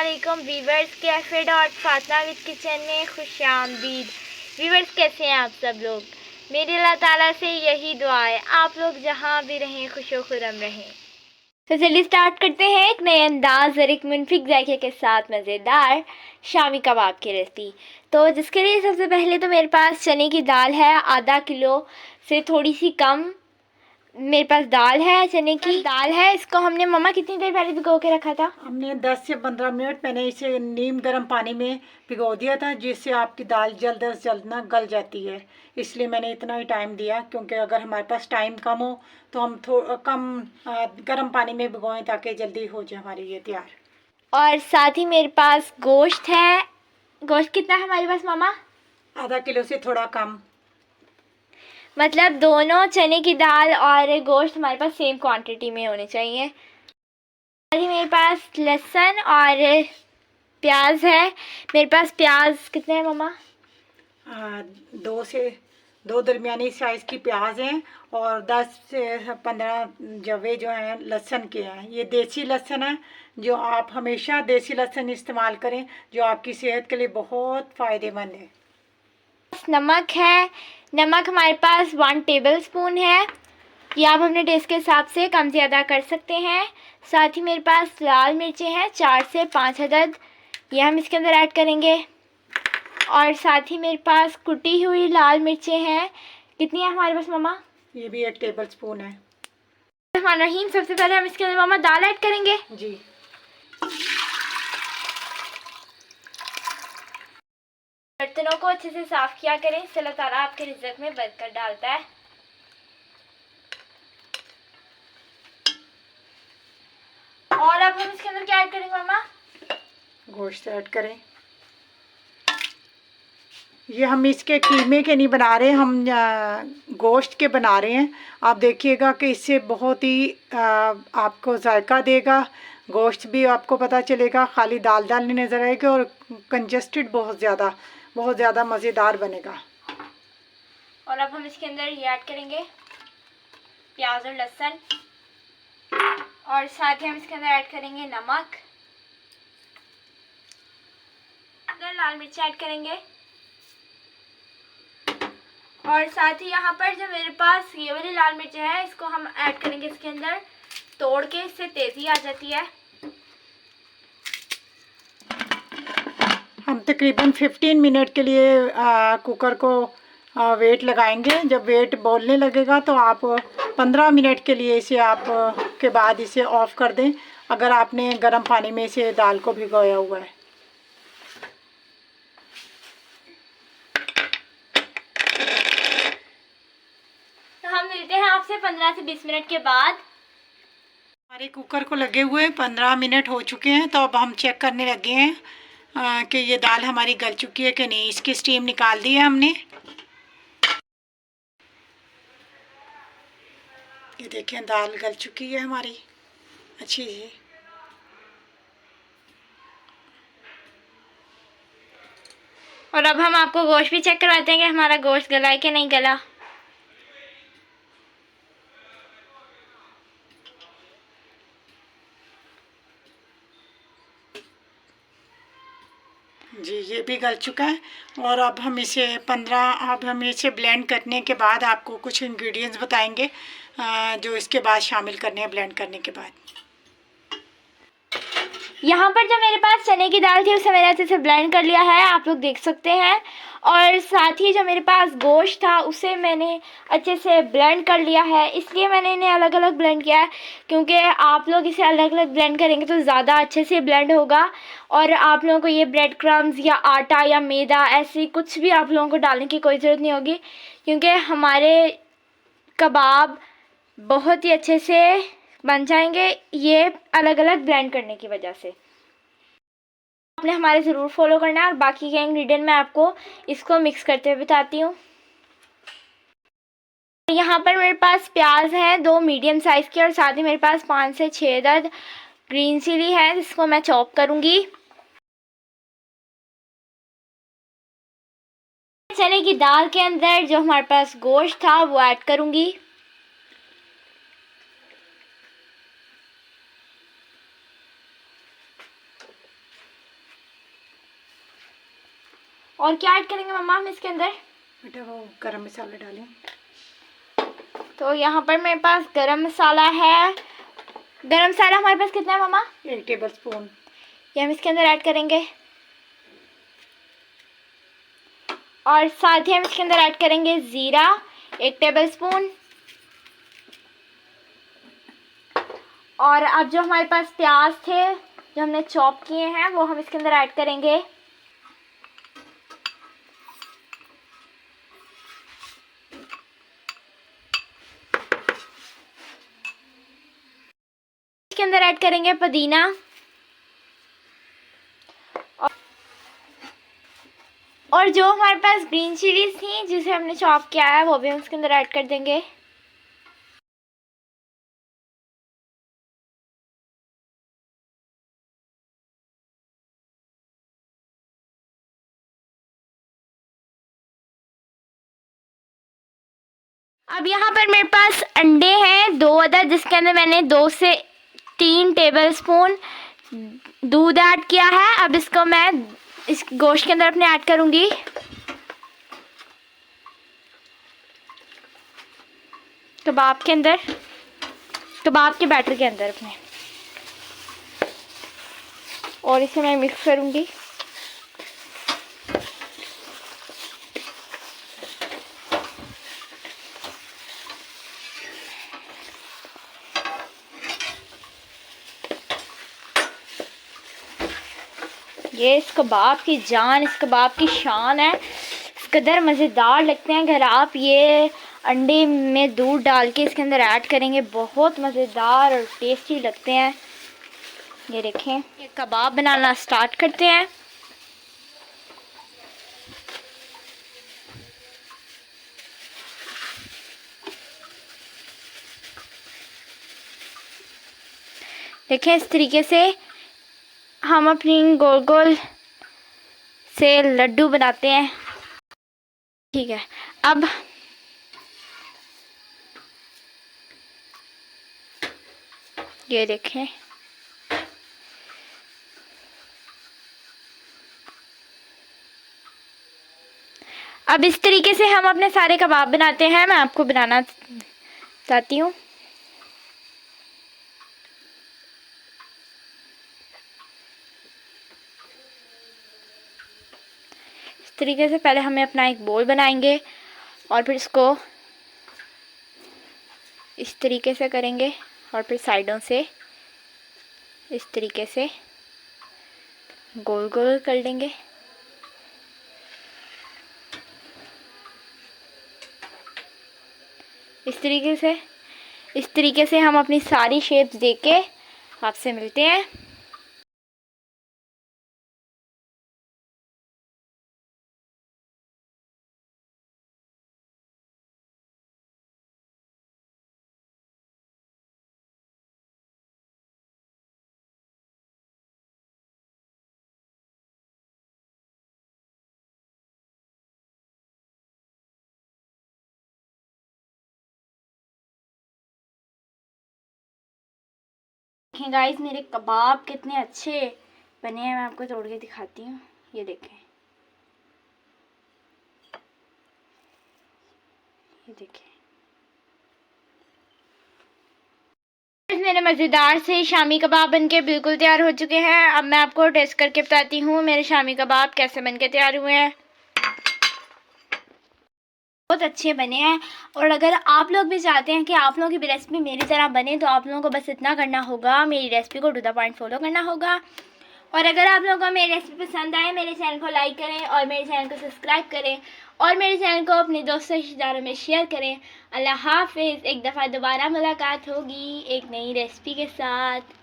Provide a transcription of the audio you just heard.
अस्सलामुअलैकुम viewers, cafe dot Fatima with kitchen में खुशामदीद। वीवर्स, कैसे हैं आप सब लोग? मेरी अल्लाह ताला से यही दुआ है आप लोग जहाँ भी रहें खुशो खुरम रहें। तो चलिए स्टार्ट करते हैं एक नए अंदाज और एक मुनफिक जायके के साथ मज़ेदार शामी कबाब की रेसिपी। तो जिसके लिए सबसे पहले तो मेरे पास चने की दाल है, आधा किलो से थोड़ी सी कम मेरे पास दाल है, चने की दाल है। इसको हमने मम्मा कितनी देर पहले भिगो के रखा था? हमने 10 से 15 मिनट मैंने इसे नीम गर्म पानी में भिगो दिया था, जिससे आपकी दाल जल्द अज जल्द ना गल जाती है। इसलिए मैंने इतना ही टाइम दिया, क्योंकि अगर हमारे पास टाइम कम हो तो हम कम गर्म पानी में भिगोएं ताकि जल्दी हो जाए हमारी ये तैयार। और साथ ही मेरे पास गोश्त है। गोश्त कितना है हमारे पास मामा? आधा किलो से थोड़ा कम। मतलब दोनों चने की दाल और गोश्त हमारे पास सेम क्वांटिटी में होने चाहिए। अभी मेरे पास लहसुन और प्याज है। मेरे पास प्याज कितने हैं मामा? दो दरमियानी साइज़ की प्याज हैं और 10 से 15 जवे जो हैं लहसुन के हैं। ये देसी लहसुन है, जो आप हमेशा देसी लहसुन इस्तेमाल करें, जो आपकी सेहत के लिए बहुत फ़ायदेमंद है। नमक है। नमक हमारे पास 1 टेबल स्पून है। ये आप अपने टेस्ट के हिसाब से कम ज़्यादा कर सकते हैं। साथ ही मेरे पास लाल मिर्चें हैं 4 से 5 अदद, ये हम इसके अंदर ऐड करेंगे। और साथ ही मेरे पास कुटी हुई लाल मिर्चें हैं। कितनी है हमारे पास मामा? ये भी 1 टेबल स्पून है। रहीम, सबसे पहले हम इसके अंदर मामा दाल ऐड करेंगे। जी। बर्तनों को अच्छे से साफ किया करें, इससे अल्लाह ताला आपके रिज़्क में बरकत डालता है। और अब हम इसके अंदर क्या ऐड करेंगे मामा? गोश्त ऐड करें। ये हम इसके कीमे के नहीं बना रहे, हम गोश्त के बना रहे हैं। आप देखिएगा कि इससे बहुत ही आपको जायका देगा। गोश्त भी आपको पता चलेगा, खाली दाल दाल नहीं नज़र आएगी और कंजस्टेड बहुत ज़्यादा मज़ेदार बनेगा। और अब हम इसके अंदर ये ऐड करेंगे प्याज और लहसुन, और साथ ही हम इसके अंदर ऐड करेंगे नमक, लाल मिर्च ऐड करेंगे। और साथ ही यहाँ पर जो मेरे पास ये वाली लाल मिर्च है, इसको हम ऐड करेंगे इसके अंदर तोड़ के, इससे तेज़ी आ जाती है। हम तकरीबन 15 मिनट के लिए कुकर को वेट लगाएंगे। जब वेट बोलने लगेगा तो आप 15 मिनट के लिए इसे आप के बाद इसे ऑफ़ कर दें, अगर आपने गर्म पानी में इसे दाल को भिगोया हुआ है। तो हम मिलते हैं आपसे 15 से 20 मिनट के बाद। हमारे कुकर को लगे हुए 15 मिनट हो चुके हैं, तो अब हम चेक करने लगे हैं कि ये दाल हमारी गल चुकी है कि नहीं। इसकी स्टीम निकाल दी है हमने। ये देखें, दाल गल चुकी है हमारी अच्छी सी। और अब हम आपको गोश्त भी चेक करवाते हैं कि हमारा गोश्त गला है कि नहीं गला। जी, ये भी गल चुका है। और अब हम इसे ब्लेंड करने के बाद आपको कुछ इंग्रेडिएंट्स बताएंगे जो इसके बाद शामिल करने हैं ब्लेंड करने के बाद। यहाँ पर जो मेरे पास चने की दाल थी उसे मैंने अच्छे से ब्लेंड कर लिया है, आप लोग देख सकते हैं। और साथ ही जो मेरे पास गोश्त था उसे मैंने अच्छे से ब्लेंड कर लिया है। इसलिए मैंने इन्हें अलग अलग ब्लेंड किया है, क्योंकि आप लोग इसे अलग अलग ब्लेंड करेंगे तो ज़्यादा अच्छे से ब्लेंड होगा। और आप लोगों को ये ब्रेड क्रम्स या आटा या मैदा ऐसी कुछ भी आप लोगों को डालने की कोई ज़रूरत नहीं होगी, क्योंकि हमारे कबाब बहुत ही अच्छे से बन जाएंगे ये अलग अलग ब्लेंड करने की वजह से। आपने हमारे ज़रूर फॉलो करना है। और बाकी के इंग्रेडिएंट मैं आपको इसको मिक्स करते हुए बताती हूँ। यहाँ पर मेरे पास प्याज है 2 मीडियम साइज़ के, और साथ ही मेरे पास 5 से 6 अदद ग्रीन चिली है, जिसको मैं चॉप करूँगी। चने की दाल के अंदर जो हमारे पास गोश्त था वो ऐड करूँगी। और क्या ऐड करेंगे मम्मा हम इसके अंदर? बेटा वो गरम मसाला डालें। तो यहाँ पर मेरे पास गरम मसाला है। गरम मसाला हमारे पास कितना है मम्मा? 1 टेबल स्पून। ये हम इसके अंदर ऐड करेंगे। और साथ ही हम इसके अंदर ऐड करेंगे ज़ीरा 1 टेबल स्पून। और अब जो हमारे पास प्याज थे जो हमने चॉप किए हैं वो हम इसके अंदर ऐड करेंगे। इसके अंदर ऐड करेंगे पुदीना। और जो हमारे पास ग्रीन चिलीज थी जिसे हमने चॉप किया है वो भी हम इसके अंदर ऐड कर देंगे। अब यहाँ पर मेरे पास अंडे हैं 2 अदद, जिसके अंदर मैंने 2 से 3 टेबल स्पून दूध ऐड किया है। अब इसको मैं इस गोश्त के अंदर अपने ऐड करूँगी। कबाब के अंदर, कबाब के बैटर के अंदर अपने, और इसे मैं मिक्स करूँगी। ये इस कबाब की जान, इस कबाब की शान है। इस कदर मज़ेदार लगते हैं। अगर आप ये अंडे में दूध डाल के इसके अंदर ऐड करेंगे बहुत मज़ेदार और टेस्टी लगते हैं। ये देखें, ये कबाब बनाना स्टार्ट करते हैं। देखें इस तरीके से हम अपनी गोल गोल से लड्डू बनाते हैं। ठीक है, अब ये देखें, अब इस तरीके से हम अपने सारे कबाब बनाते हैं। मैं आपको बनाना चाहती हूँ। इस तरीके से पहले हमें अपना एक बोल बनाएंगे और फिर इसको इस तरीके से करेंगे और फिर साइडों से इस तरीके से गोल गोल कर लेंगे। इस तरीके से हम अपनी सारी शेप्स देके आपसे मिलते हैं। देखें गाइस मेरे कबाब कितने अच्छे बने हैं। मैं आपको तोड़ के दिखाती हूँ। ये देखें, ये देखें, मेरे मज़ेदार से शामी कबाब बनके बिल्कुल तैयार हो चुके हैं। अब मैं आपको टेस्ट करके बताती हूँ मेरे शामी कबाब कैसे बनके तैयार हुए हैं। बहुत अच्छे बने हैं। और अगर आप लोग भी चाहते हैं कि आप लोगों की भी रेसिपी मेरी तरह बने तो आप लोगों को बस इतना करना होगा, मेरी रेसिपी को टू द पॉइंट फॉलो करना होगा। और अगर आप लोगों को मेरी रेसिपी पसंद आए मेरे चैनल को लाइक करें और मेरे चैनल को सब्सक्राइब करें और मेरे चैनल को अपने दोस्तों रिश्तेदारों में शेयर करें। अल्लाह हाफिज़। एक दफ़ा दोबारा मुलाकात होगी एक नई रेसिपी के साथ।